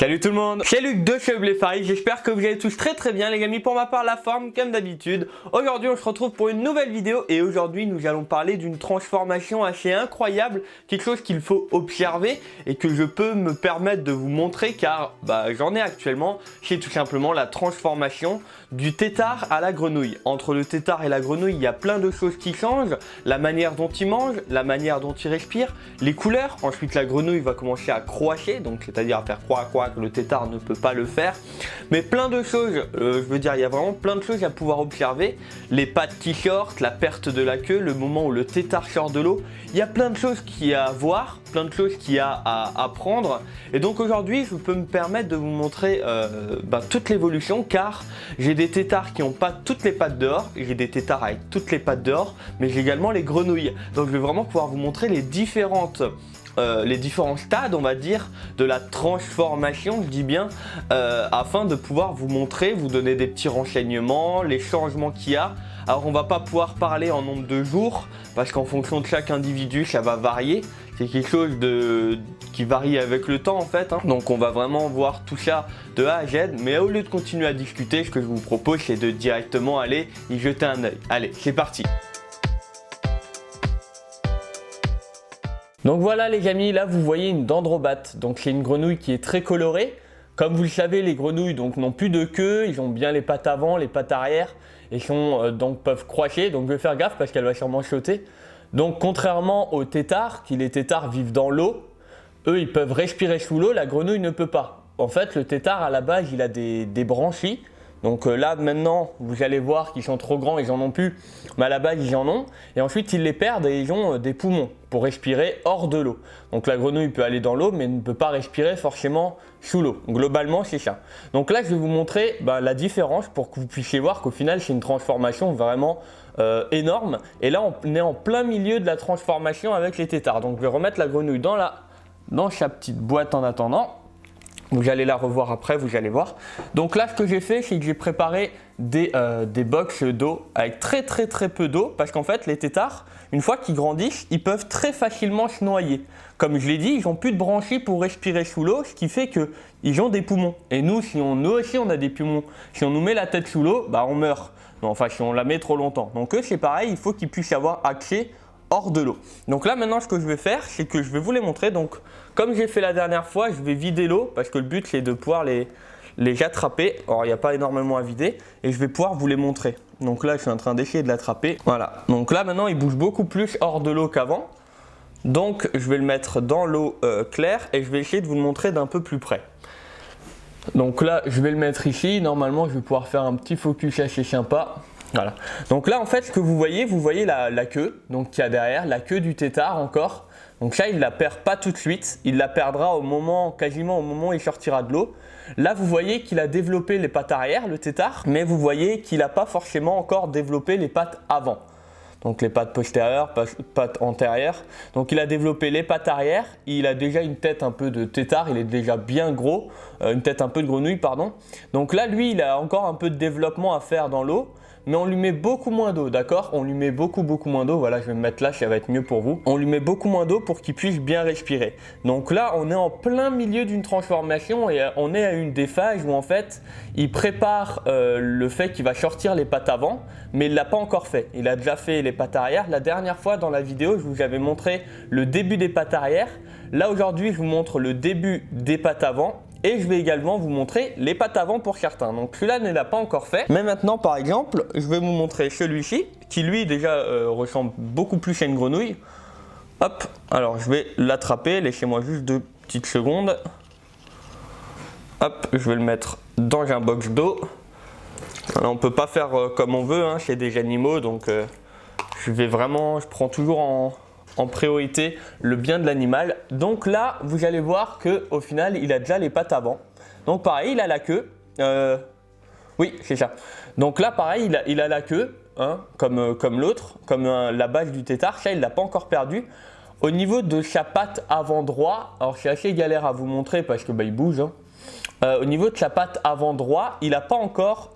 Salut tout le monde, c'est Luc de chez Blefari, j'espère que vous allez tous très bien les amis. Pour ma part la forme comme d'habitude. Aujourd'hui on se retrouve pour une nouvelle vidéo et aujourd'hui nous allons parler d'une transformation assez incroyable. Quelque chose qu'il faut observer et que je peux me permettre de vous montrer car j'en ai actuellement. C'est tout simplement la transformation du tétard à la grenouille. Entre le tétard et la grenouille il y a plein de choses qui changent. La manière dont il mange, la manière dont il respire, les couleurs. Ensuite la grenouille va commencer à croacher, donc c'est-à-dire à faire croix que le tétard ne peut pas le faire, mais plein de choses, je veux dire il y a vraiment plein de choses à pouvoir observer, les pattes qui sortent, la perte de la queue, le moment où le tétard sort de l'eau, il y a plein de choses qu'il y a à voir, plein de choses qu'il y a à apprendre et donc aujourd'hui je peux me permettre de vous montrer toute l'évolution car j'ai des tétards qui n'ont pas toutes les pattes dehors, j'ai des tétards avec toutes les pattes dehors, mais j'ai également les grenouilles, donc je vais vraiment pouvoir vous montrer les différents stades, on va dire, de la transformation, je dis bien, afin de pouvoir vous montrer, vous donner des petits renseignements, les changements qu'il y a. Alors on va pas pouvoir parler en nombre de jours, parce qu'en fonction de chaque individu, ça va varier. C'est quelque chose qui varie avec le temps en fait, hein. Donc on va vraiment voir tout ça de A à Z, mais au lieu de continuer à discuter, ce que je vous propose, c'est de directement aller y jeter un œil. Allez, c'est parti! Donc voilà les amis, là vous voyez une dendrobate, donc c'est une grenouille qui est très colorée. Comme vous le savez, les grenouilles n'ont plus de queue, ils ont bien les pattes avant, les pattes arrière et peuvent croicher, donc je vais faire gaffe parce qu'elle va sûrement sauter. Donc contrairement aux tétards, les tétards vivent dans l'eau, eux ils peuvent respirer sous l'eau, la grenouille ne peut pas. En fait le tétard à la base il a des branchies. Donc là maintenant vous allez voir qu'ils sont trop grands, ils en ont plus, mais à la base ils en ont. Et ensuite ils les perdent et ils ont des poumons pour respirer hors de l'eau. Donc la grenouille peut aller dans l'eau mais ne peut pas respirer forcément sous l'eau. Globalement c'est ça. Donc là je vais vous montrer la différence pour que vous puissiez voir qu'au final c'est une transformation vraiment énorme. Et là on est en plein milieu de la transformation avec les tétards. Donc je vais remettre la grenouille dans sa petite boîte en attendant. Vous allez la revoir après, vous allez voir. Donc là, ce que j'ai fait, c'est que j'ai préparé des box d'eau avec très peu d'eau. Parce qu'en fait, les tétards, une fois qu'ils grandissent, ils peuvent très facilement se noyer. Comme je l'ai dit, ils n'ont plus de branchies pour respirer sous l'eau, ce qui fait qu'ils ont des poumons. Et nous aussi, on a des poumons. Si on nous met la tête sous l'eau, on meurt. Enfin, si on la met trop longtemps. Donc eux, c'est pareil, il faut qu'ils puissent avoir accès hors de l'eau. Donc là maintenant ce que je vais faire c'est que je vais vous les montrer. Donc comme j'ai fait la dernière fois, je vais vider l'eau parce que le but c'est de pouvoir les attraper. Alors il n'y a pas énormément à vider et je vais pouvoir vous les montrer. Donc là je suis en train d'essayer de l'attraper. Voilà. Donc là maintenant il bouge beaucoup plus hors de l'eau qu'avant. Donc je vais le mettre dans l'eau claire et je vais essayer de vous le montrer d'un peu plus près. Donc là je vais le mettre ici. Normalement je vais pouvoir faire un petit focus assez sympa. Voilà. Donc là en fait ce que vous voyez la queue donc qu'il y a derrière, la queue du tétard encore. Donc ça il ne la perd pas tout de suite, il la perdra quasiment au moment où il sortira de l'eau. Là vous voyez qu'il a développé les pattes arrière le tétard, mais vous voyez qu'il n'a pas forcément encore développé les pattes avant. Donc les pattes postérieures, pattes antérieures. Donc il a développé les pattes arrière, il a déjà une tête un peu de tétard, il est déjà bien gros, une tête un peu de grenouille pardon. Donc là lui il a encore un peu de développement à faire dans l'eau. Mais on lui met beaucoup moins d'eau, d'accord? On lui met beaucoup moins d'eau, voilà je vais me mettre là, ça va être mieux pour vous. On lui met beaucoup moins d'eau pour qu'il puisse bien respirer. Donc là on est en plein milieu d'une transformation et on est à une des phases où en fait il prépare le fait qu'il va sortir les pattes avant, mais il ne l'a pas encore fait. Il a déjà fait les pattes arrière. La dernière fois dans la vidéo je vous avais montré le début des pattes arrière. Là aujourd'hui je vous montre le début des pattes avant. Et je vais également vous montrer les pattes avant pour certains. Donc celui-là ne l'a pas encore fait. Mais maintenant par exemple, je vais vous montrer celui-ci qui lui déjà ressemble beaucoup plus à une grenouille. Hop, alors je vais l'attraper, laissez-moi juste 2 petites secondes. Hop, je vais le mettre dans un box d'eau. On ne peut pas faire comme on veut, hein, c'est des animaux. Donc je prends toujours en priorité le bien de l'animal. Donc là vous allez voir que au final il a déjà les pattes avant. Donc pareil il a la queue. Oui c'est ça. Donc là pareil il a la queue hein, comme l'autre, comme la base du tétard. Ça il l'a pas encore perdu. Au niveau de sa patte avant droit, alors c'est assez galère à vous montrer parce que il bouge hein. Au niveau de sa patte avant droit il n'a pas encore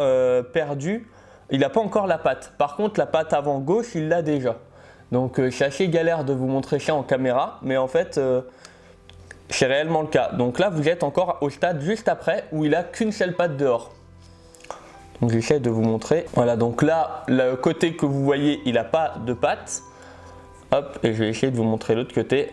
perdu. Il n'a pas encore la patte. Par contre la patte avant gauche il l'a déjà. Donc c'est assez galère de vous montrer ça en caméra, mais en fait c'est réellement le cas. Donc là, vous êtes encore au stade juste après où il a qu'une seule patte dehors. Donc j'essaie de vous montrer. Voilà, donc là, le côté que vous voyez, il n'a pas de patte. Hop, et je vais essayer de vous montrer l'autre côté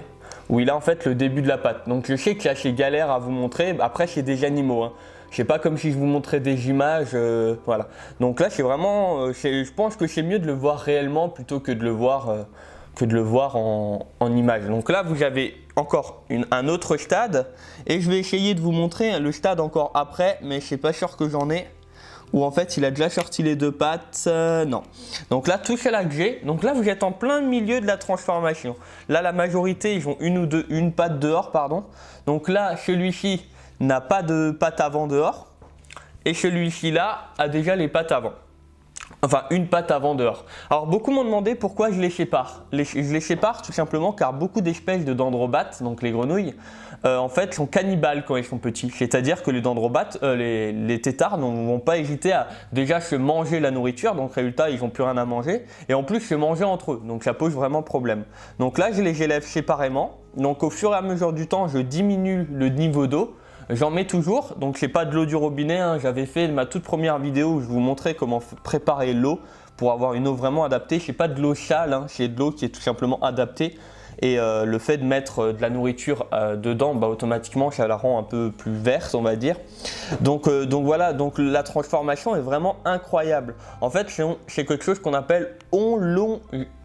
où il a en fait le début de la patte. Donc je sais que là, c'est galère à vous montrer. Après, c'est des animaux, hein. C'est pas comme si je vous montrais des images, voilà. Donc là, c'est vraiment, je pense que c'est mieux de le voir réellement plutôt que de le voir en image. Donc là, vous avez encore un autre stade et je vais essayer de vous montrer le stade encore après, mais je suis pas sûr que j'en ai. Où en fait il a déjà sorti les deux pattes, non. Donc là tout c'est là que j'ai. Donc là vous êtes en plein milieu de la transformation. Là la majorité ils ont une patte dehors, pardon. Donc là celui-ci n'a pas de patte avant dehors. Et celui-ci là a déjà les pattes avant. Enfin une patte avant dehors. Alors beaucoup m'ont demandé pourquoi je les sépare. Je les sépare tout simplement car beaucoup d'espèces de dendrobates, donc les grenouilles, en fait sont cannibales quand ils sont petits. C'est-à-dire que les dendrobates, les têtards ne vont pas hésiter à déjà se manger la nourriture, donc résultat ils n'ont plus rien à manger, et en plus se manger entre eux, donc ça pose vraiment problème. Donc là je les élève séparément, donc au fur et à mesure du temps je diminue le niveau d'eau. J'en mets toujours, donc c'est pas de l'eau du robinet, hein. J'avais fait ma toute première vidéo où je vous montrais comment préparer l'eau pour avoir une eau vraiment adaptée. C'est pas de l'eau sale, hein. C'est de l'eau qui est tout simplement adaptée. Et le fait de mettre de la nourriture dedans, bah, automatiquement ça la rend un peu plus verte, on va dire. Donc voilà, donc la transformation est vraiment incroyable. En fait c'est quelque chose qu'on appelle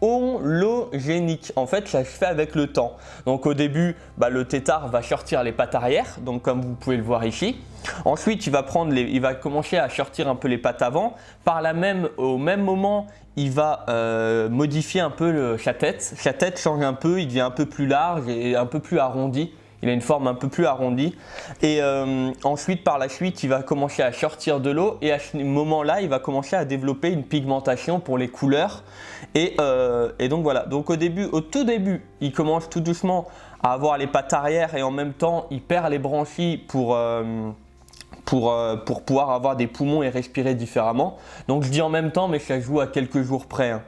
hologénique. En fait ça se fait avec le temps. Donc au début bah, le tétard va sortir les pattes arrière, donc comme vous pouvez le voir ici. Ensuite il va commencer à sortir un peu les pattes avant. Au même moment il va modifier un peu sa tête. Sa tête change un peu, il devient un peu plus large et un peu plus arrondi. Il a une forme un peu plus arrondie. Et ensuite, par la suite, il va commencer à sortir de l'eau. Et à ce moment-là, il va commencer à développer une pigmentation pour les couleurs. Et donc voilà. Donc au tout début, il commence tout doucement à avoir les pattes arrière. Et en même temps, il perd les branchies pour pouvoir avoir des poumons et respirer différemment. Donc je dis en même temps, mais ça joue à quelques jours près, hein.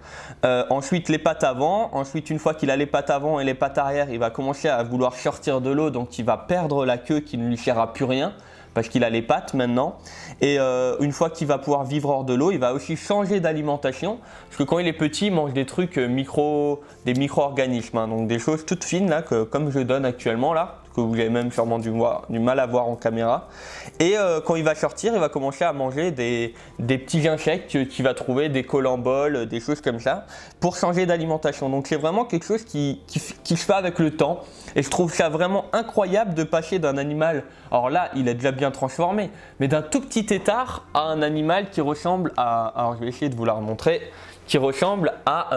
Ensuite les pattes avant, ensuite une fois qu'il a les pattes avant et les pattes arrière, il va commencer à vouloir sortir de l'eau, donc il va perdre la queue qui ne lui sert à plus rien parce qu'il a les pattes maintenant. Et une fois qu'il va pouvoir vivre hors de l'eau, il va aussi changer d'alimentation parce que quand il est petit, il mange des trucs des micro-organismes, hein, donc des choses toutes fines là, comme je donne actuellement là, que vous avez même sûrement du mal à voir en caméra. Et quand il va sortir, il va commencer à manger des petits insectes qu'il va trouver, des colamboles, des choses comme ça, pour changer d'alimentation. Donc c'est vraiment quelque chose qui se fait avec le temps. Et je trouve ça vraiment incroyable de passer d'un animal, alors là il est déjà bien transformé, mais d'un tout petit tétard à un animal qui ressemble à, alors je vais essayer de vous la remontrer, qui ressemble à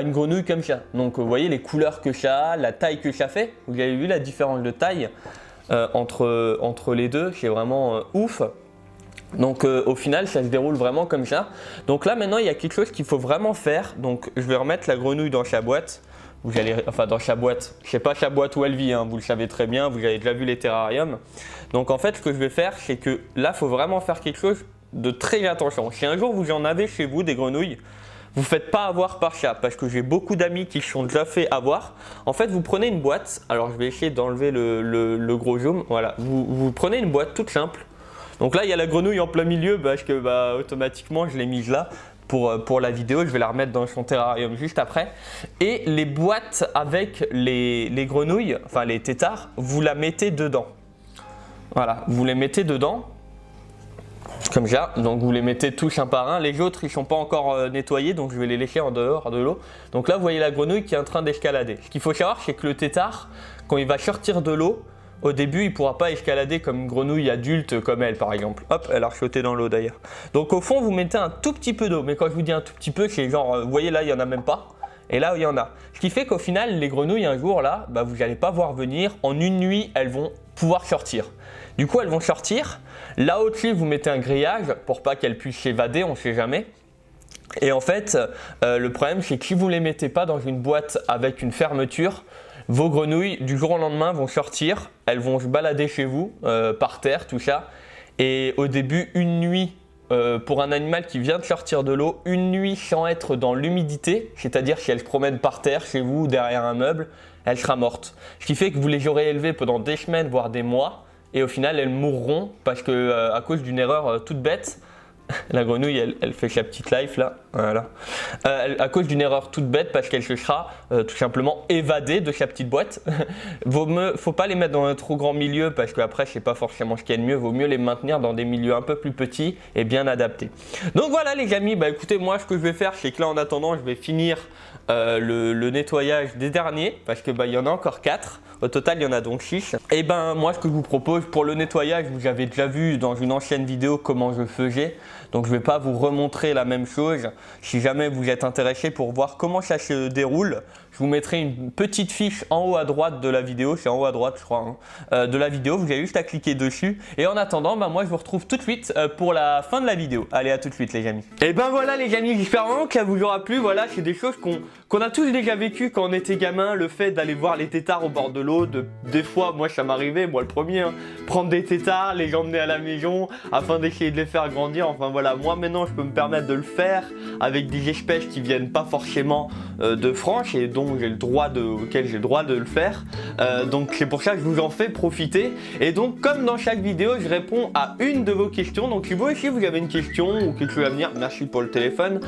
une grenouille comme ça. Donc vous voyez les couleurs que ça a, la taille que ça fait. Vous avez vu la différence de taille entre les deux, c'est vraiment ouf. Donc au final ça se déroule vraiment comme ça. Donc là maintenant il y a quelque chose qu'il faut vraiment faire. Donc je vais remettre la grenouille dans sa boîte. Dans sa boîte, je sais pas sa boîte où elle vit, hein, vous le savez très bien, vous avez déjà vu les terrariums. Donc en fait ce que je vais faire c'est que là il faut vraiment faire quelque chose de très attention. Si un jour vous en avez chez vous des grenouilles, vous ne faites pas avoir par ça parce que j'ai beaucoup d'amis qui se sont déjà fait avoir. En fait, vous prenez une boîte. Alors, je vais essayer d'enlever le gros zoom. Voilà, vous prenez une boîte toute simple. Donc là, il y a la grenouille en plein milieu parce que automatiquement, je l'ai mise là pour la vidéo. Je vais la remettre dans son terrarium juste après. Et les boîtes avec les grenouilles, enfin les têtards, vous la mettez dedans. Voilà, vous les mettez dedans. Comme ça, donc vous les mettez tous un par un. Les autres ils sont pas encore nettoyés, donc je vais les laisser en dehors de l'eau. Donc là vous voyez la grenouille qui est en train d'escalader. Ce qu'il faut savoir c'est que le tétard, quand il va sortir de l'eau, au début il ne pourra pas escalader comme une grenouille adulte comme elle par exemple. Hop, elle a sauté dans l'eau d'ailleurs. Donc au fond vous mettez un tout petit peu d'eau, mais quand je vous dis un tout petit peu c'est genre, vous voyez là il n'y en a même pas. Et là il y en a. Ce qui fait qu'au final les grenouilles un jour là, vous n'allez pas voir venir, en une nuit elles vont pouvoir sortir. Du coup elles vont sortir, là au-dessus vous mettez un grillage pour pas qu'elles puissent s'évader, on ne sait jamais. Et en fait le problème c'est que si vous ne les mettez pas dans une boîte avec une fermeture, vos grenouilles du jour au lendemain vont sortir, elles vont se balader chez vous, par terre, tout ça. Et au début une nuit, pour un animal qui vient de sortir de l'eau, une nuit sans être dans l'humidité, c'est-à-dire si elle se promène par terre chez vous ou derrière un meuble, elle sera morte. Ce qui fait que vous les aurez élevées pendant des semaines, voire des mois, et au final elles mourront parce que à cause d'une erreur toute bête, la grenouille elle fait sa petite life là, voilà. À cause d'une erreur toute bête parce qu'elle se sera tout simplement évadée de sa petite boîte. Faut pas les mettre dans un trop grand milieu parce qu'après c'est pas forcément ce qu'il y a de mieux, vaut mieux les maintenir dans des milieux un peu plus petits et bien adaptés. Donc voilà les amis, bah écoutez, moi ce que je vais faire c'est que là en attendant je vais finir le nettoyage des derniers parce que bah il y en a encore 4. Au total, il y en a donc 6. Et ben moi, ce que je vous propose pour le nettoyage, vous avez déjà vu dans une ancienne vidéo comment je faisais. Donc je ne vais pas vous remontrer la même chose. Si jamais vous êtes intéressé pour voir comment ça se déroule, je vous mettrai une petite fiche en haut à droite de la vidéo. C'est en haut à droite, je crois, hein, de la vidéo. Vous avez juste à cliquer dessus. Et en attendant, ben moi, je vous retrouve tout de suite pour la fin de la vidéo. Allez, à tout de suite, les amis. Et ben voilà, les amis. J'espère vraiment que ça vous aura plu. Voilà, c'est des choses qu'on a tous déjà vécu quand on était gamin. Le fait d'aller voir les têtards au bord de l'eau. Des fois, moi ça m'arrivait, moi le premier, hein, prendre des têtards, les emmener à la maison afin d'essayer de les faire grandir. Enfin voilà, moi maintenant je peux me permettre de le faire avec des espèces qui viennent pas forcément de France et dont auxquelles j'ai le droit de le faire. Donc c'est pour ça que je vous en fais profiter. Et donc comme dans chaque vidéo, je réponds à une de vos questions. Donc si vous aussi vous avez une question ou quelque chose à me dire, merci pour le téléphone.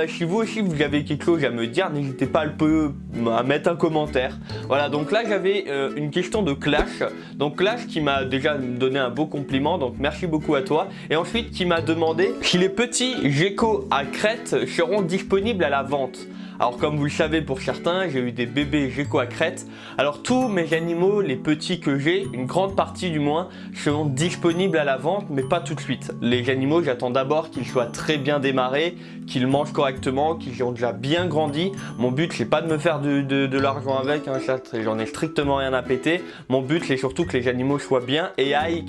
Si vous aussi vous avez quelque chose à me dire, n'hésitez pas à mettre un commentaire. Voilà, donc là j'avais une question de Clash. Donc Clash qui m'a déjà donné un beau compliment, donc merci beaucoup à toi. Et ensuite qui m'a demandé si les petits geckos à crête seront disponibles à la vente. Alors comme vous le savez pour certains, j'ai eu des bébés geckos à crête. Alors tous mes animaux, les petits que j'ai, une grande partie du moins, seront disponibles à la vente, mais pas tout de suite. Les animaux, j'attends d'abord qu'ils soient très bien démarrés, qu'ils mangent correctement, qu'ils ont déjà bien grandi. Mon but, c'est pas de me faire de l'argent avec, hein, j'en ai strictement rien à péter. Mon but, c'est surtout que les animaux soient bien et aillent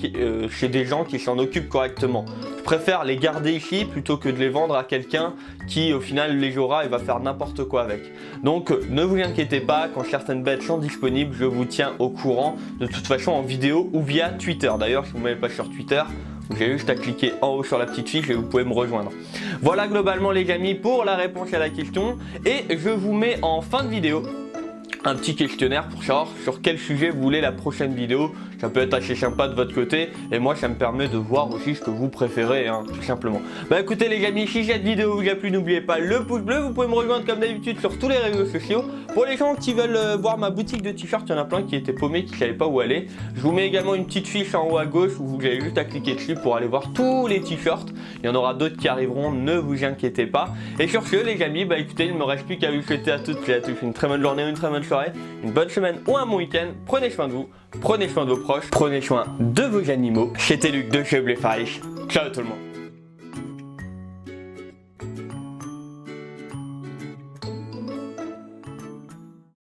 chez des gens qui s'en occupent correctement. Je préfère les garder ici plutôt que de les vendre à quelqu'un qui au final les aura et va faire n'importe quoi avec. Donc ne vous inquiétez pas, quand certaines bêtes sont disponibles, je vous tiens au courant de toute façon en vidéo ou via Twitter. D'ailleurs, si vous ne m'avez pas sur Twitter, vous avez juste à cliquer en haut sur la petite fiche et vous pouvez me rejoindre. Voilà globalement les amis pour la réponse à la question et je vous mets en fin de vidéo un petit questionnaire pour savoir sur quel sujet vous voulez la prochaine vidéo. Ça peut être assez sympa de votre côté et moi ça me permet de voir aussi ce que vous préférez, hein, tout simplement. Bah écoutez les amis, si cette vidéo vous a plu, n'oubliez pas le pouce bleu. Vous pouvez me rejoindre comme d'habitude sur tous les réseaux sociaux. Pour les gens qui veulent voir ma boutique de t-shirts, il y en a plein qui étaient paumés, qui ne savaient pas où aller. Je vous mets également une petite fiche en haut à gauche où vous avez juste à cliquer dessus pour aller voir tous les t-shirts. Il y en aura d'autres qui arriveront, ne vous inquiétez pas. Et sur ce les amis, bah écoutez, il ne me reste plus qu'à vous souhaiter à toutes et à tous une très bonne journée, une très bonne soirée, une bonne semaine ou un bon week-end. Prenez soin de vous, prenez soin de vos proches, prenez soin de vos animaux. C'était Luc de chez Blefarish. Ciao tout le monde.